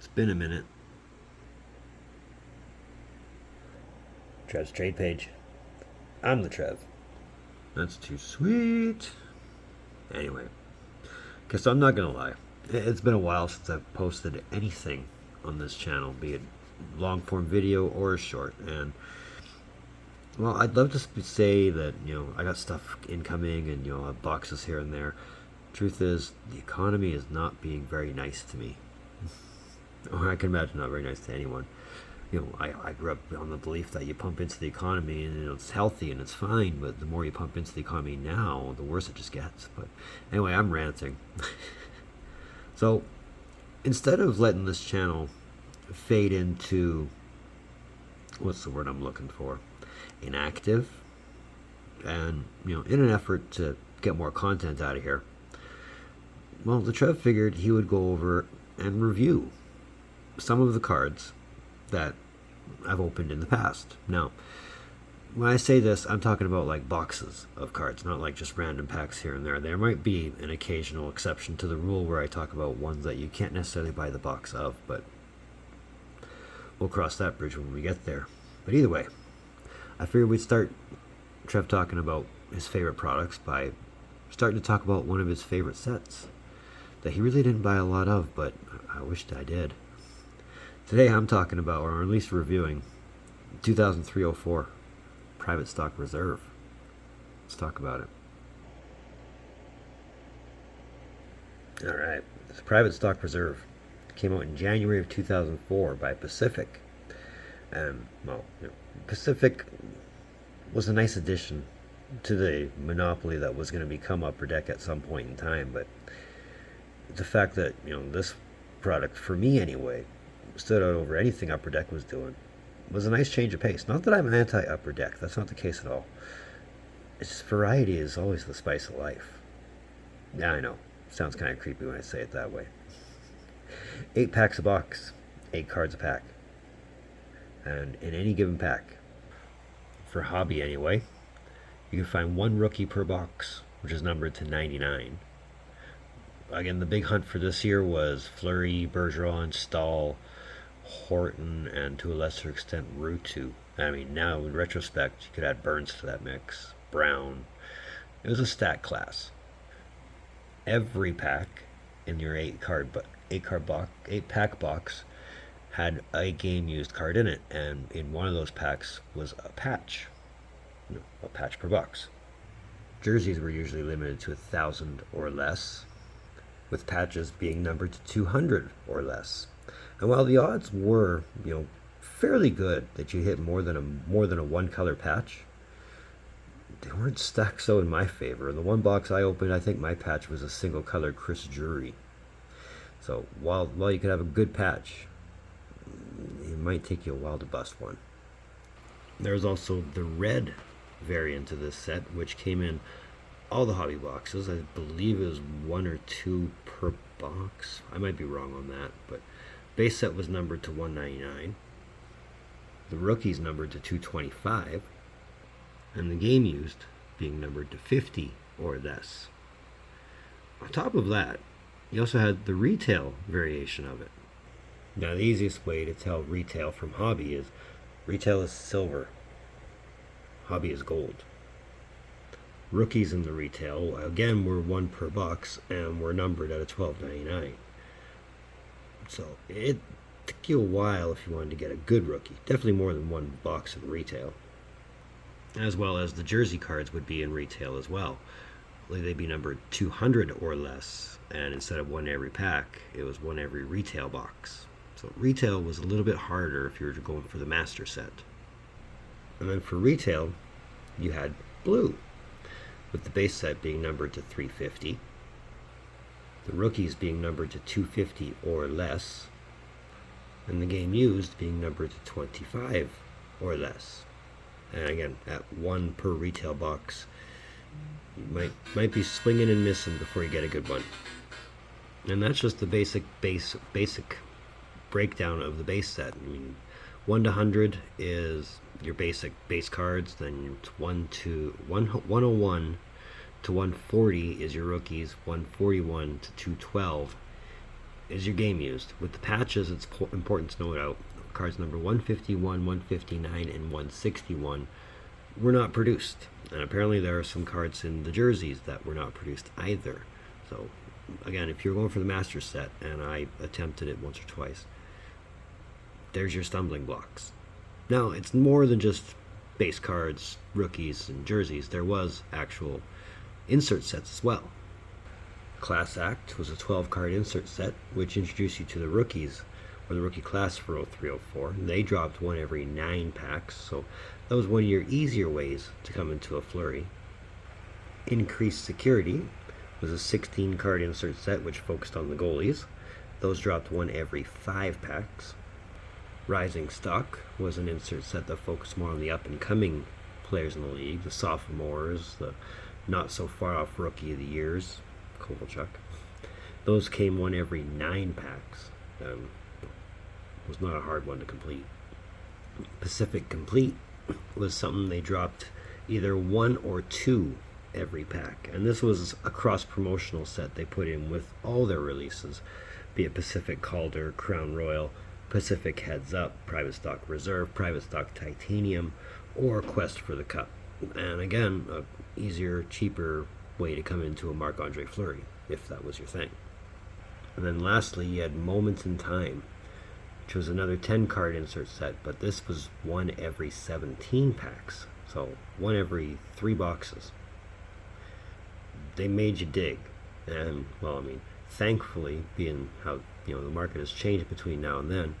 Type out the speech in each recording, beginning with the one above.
It's been a minute. Trev's trade page. I'm the Trev. That's too sweet. Anyway, guess I'm not gonna lie. It's been a while since I've posted anything on this channel, be it long form video or a short. And well, I'd love to say that I got stuff incoming and I have boxes here and there. Truth is, the economy is not being very nice to me. Or I can imagine not very nice to anyone. I grew up on the belief that you pump into the economy and it's healthy and it's fine, but the more you pump into the economy now, the worse it just gets. But anyway, I'm ranting. So instead of letting this channel fade into, what's the word I'm looking for? Inactive, and in an effort to get more content out of here, well, the Trev figured he would go over and review some of the cards that I've opened in the past. Now, when I say this, I'm talking about like boxes of cards, not like just random packs here and there. There might be an occasional exception to the rule where I talk about ones that you can't necessarily buy the box of, but we'll cross that bridge when we get there. But either way, I figured we'd start Trev talking about his favorite products by starting to talk about one of his favorite sets that he really didn't buy a lot of, but I wished I did. Today I'm talking about, or at least reviewing, 2003-04 Private Stock Reserve. Let's talk about it. Alright, this Private Stock Reserve came out in January of 2004 by Pacific. And, well, Pacific was a nice addition to the monopoly that was going to become Upper Deck at some point in time, but the fact that, this product, for me anyway, stood out over anything Upper Deck was doing was a nice change of pace. Not that I'm anti-Upper Deck, that's not the case at all. It's just variety is always the spice of life. Yeah, I know. Sounds kind of creepy when I say it that way. 8 packs a box, 8 cards a pack. And in any given pack, for hobby anyway, you can find 1 rookie per box, which is numbered to 99. Again, the big hunt for this year was Fleury, Bergeron, Stahl, Horton, and to a lesser extent Ruutu. I mean, now in retrospect, you could add Burns to that mix. Brown. It was a stat class. Every pack in your 8-pack box had a game used card in it, and in one of those packs was a patch. A patch per box. Jerseys were usually limited to 1,000 or less, with patches being numbered to 200 or less. And while the odds were, fairly good that you hit more than a one-color patch, they weren't stacked so in my favor. In the one box I opened, I think my patch was a single-color Chris Drury. So while you could have a good patch, it might take you a while to bust one. There's also the red variant of this set, which came in all the hobby boxes. I believe it was 1 or 2 per box. I might be wrong on that, but base set was numbered to 199. The rookies numbered to 225, and the game used being numbered to 50 or less. On top of that, you also had the retail variation of it. Now, the easiest way to tell retail from hobby is retail is silver, hobby is gold. Rookies in the retail, again, were 1 per box and were numbered at a $12.99. So it took you a while if you wanted to get a good rookie. Definitely more than 1 box in retail. As well as the jersey cards would be in retail as well. They'd be numbered 200 or less, and instead of 1 every pack, it was 1 every retail box. So retail was a little bit harder if you were going for the master set. And then for retail, you had blue, with the base set being numbered to 350, the rookies being numbered to 250 or less, and the game used being numbered to 25 or less. And again, at 1 per retail box, you might be swinging and missing before you get a good one. And that's just the basic breakdown of the base set. I mean, 1 to 100 is your basic base cards, then 101 to 140 is your rookies, 141 to 212 is your game used. With the patches, it's important to note out cards number 151, 159, and 161 were not produced. And apparently there are some cards in the jerseys that were not produced either. So again, if you're going for the master set, and I attempted it once or twice, there's your stumbling blocks. Now, it's more than just base cards, rookies, and jerseys. There was actual insert sets as well. Class Act was a 12-card insert set, which introduced you to the rookies, or the rookie class for 0304. They dropped one every 9 packs, so that was one of your easier ways to come into a flurry. Increased Security was a 16-card insert set, which focused on the goalies. Those dropped one every 5 packs. Rising Stock was an insert set that focused more on the up-and-coming players in the league, the sophomores, the not-so-far-off Rookie of the Years, Kovalchuk. Those came one every 9 packs. Was not a hard one to complete. Pacific Complete was something they dropped either 1 or 2 every pack, and this was a cross-promotional set they put in with all their releases, be it Pacific Calder, Crown Royal, Pacific Heads Up, Private Stock Reserve, Private Stock Titanium, or Quest for the Cup. And again, a easier, cheaper way to come into a Marc-Andre Fleury, if that was your thing. And then lastly, you had Moments in Time, which was another 10-card insert set, but this was one every 17 packs, so one every 3 boxes. They made you dig, and, well, I mean, thankfully, being how the market has changed between now and then,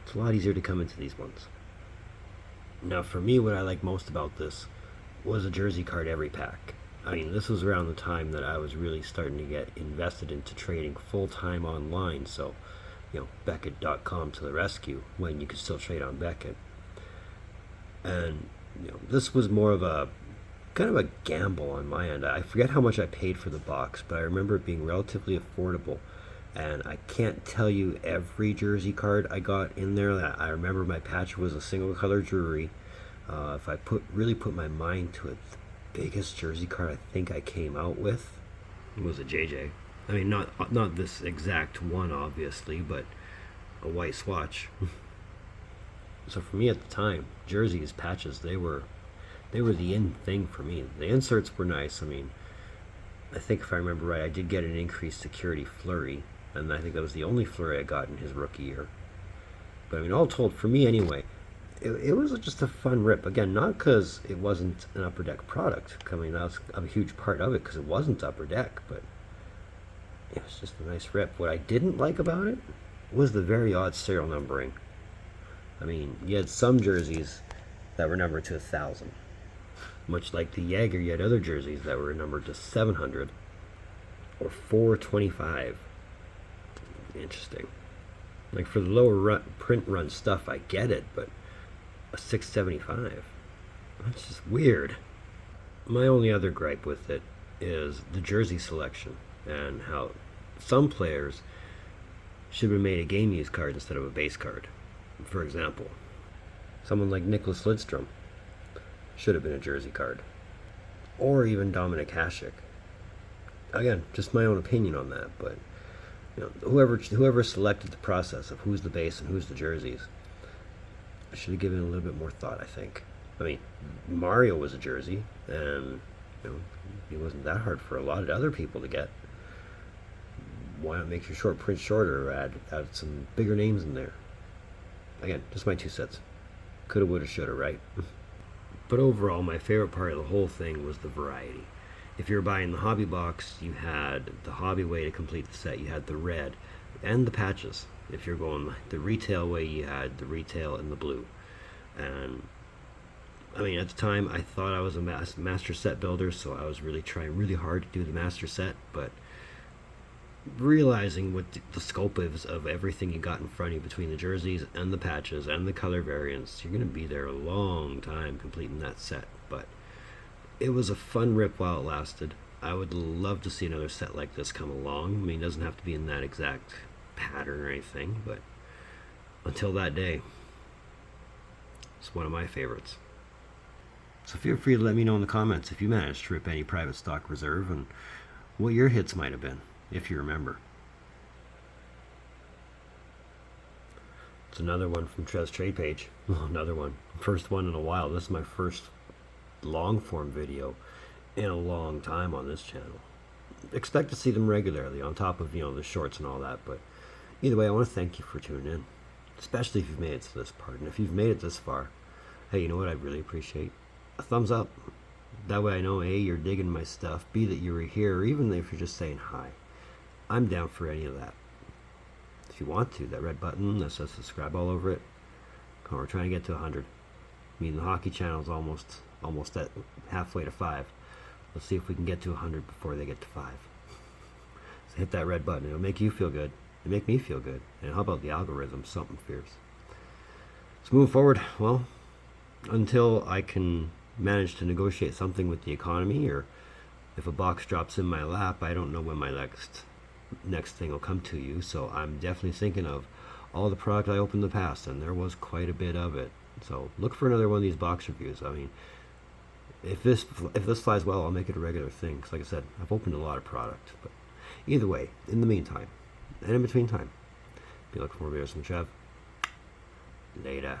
it's a lot easier to come into these ones. Now, for me, what I like most about this was a jersey card every pack. I mean, this was around the time that I was really starting to get invested into trading full-time online, so, Beckett.com to the rescue, when you could still trade on Beckett. And, this was more of a kind of a gamble on my end. I forget how much I paid for the box, but I remember it being relatively affordable. And I can't tell you every jersey card I got in there. I remember my patch was a single color Drury. If I really put my mind to it, the biggest jersey card I think I came out with was a JJ. I mean, not this exact one, obviously, but a white swatch. So for me at the time, jerseys, patches, they were the in thing for me. The inserts were nice. I mean, I think if I remember right, I did get an Increased Security Fleury, and I think that was the only Fleury I got in his rookie year. But I mean, all told, for me anyway, it was just a fun rip. Again, not because it wasn't an Upper Deck product. I mean, that was a huge part of it because it wasn't Upper Deck, but it was just a nice rip. What I didn't like about it was the very odd serial numbering. I mean, you had some jerseys that were numbered to 1,000. Much like the Jaeger, you had other jerseys that were numbered to 700 or 425. Interesting. Like for the lower print run stuff, I get it, but a 675, that's just weird. My only other gripe with it is the jersey selection and how some players should have made a game use card instead of a base card. For example, someone like Nicholas Lidstrom should have been a jersey card, or even Dominic Hasek. Again, just my own opinion on that, but whoever selected the process of who's the base and who's the jerseys should have given it a little bit more thought, I think. I mean, Mario was a jersey, and it wasn't that hard for a lot of other people to get. Why not make your short print shorter or add some bigger names in there? Again, just my 2 cents. Coulda, woulda, shoulda, right? But overall, my favorite part of the whole thing was the variety. If you were buying the hobby box, you had the hobby way to complete the set. You had the red and the patches. If you're going the retail way, you had the retail and the blue. And I mean, at the time, I thought I was a master set builder, so I was really trying really hard to do the master set, but realizing what the scope is of everything you got in front of you between the jerseys and the patches and the color variants, you're going to be there a long time completing that set. But it was a fun rip while it lasted. I would love to see another set like this come along. I mean, it doesn't have to be in that exact pattern or anything, but until that day, it's one of my favorites. So feel free to let me know in the comments if you managed to rip any private stock reserve and what your hits might have been, if you remember. It's another one from Trev's trade page. Well, another one. First one in a while. This is my first long form video in a long time on this channel. Expect to see them regularly on top of, the shorts and all that. But either way, I want to thank you for tuning in, especially if you've made it to this part. And if you've made it this far, hey, you know what I'd really appreciate? A thumbs up. That way I know, A, you're digging my stuff, B, that you were here, or even if you're just saying hi. I'm down for any of that. If you want to, that red button that says subscribe all over it. Come on, we're trying to get to 100. I mean, the hockey channel is almost at halfway to 5. Let's see if we can get to 100 before they get to 5. So hit that red button. It'll make you feel good. It'll make me feel good. And how about the algorithm? Something fierce. Let's move forward. Well, until I can manage to negotiate something with the economy, or if a box drops in my lap, I don't know when my next thing will come to you. So I'm definitely thinking of all the product I opened in the past, and there was quite a bit of it. So look for another one of these box reviews. I mean, if this flies well, I'll make it a regular thing. Because like I said, I've opened a lot of product. But either way, in the meantime, and in between time, be looking for more videos from Trev. Later.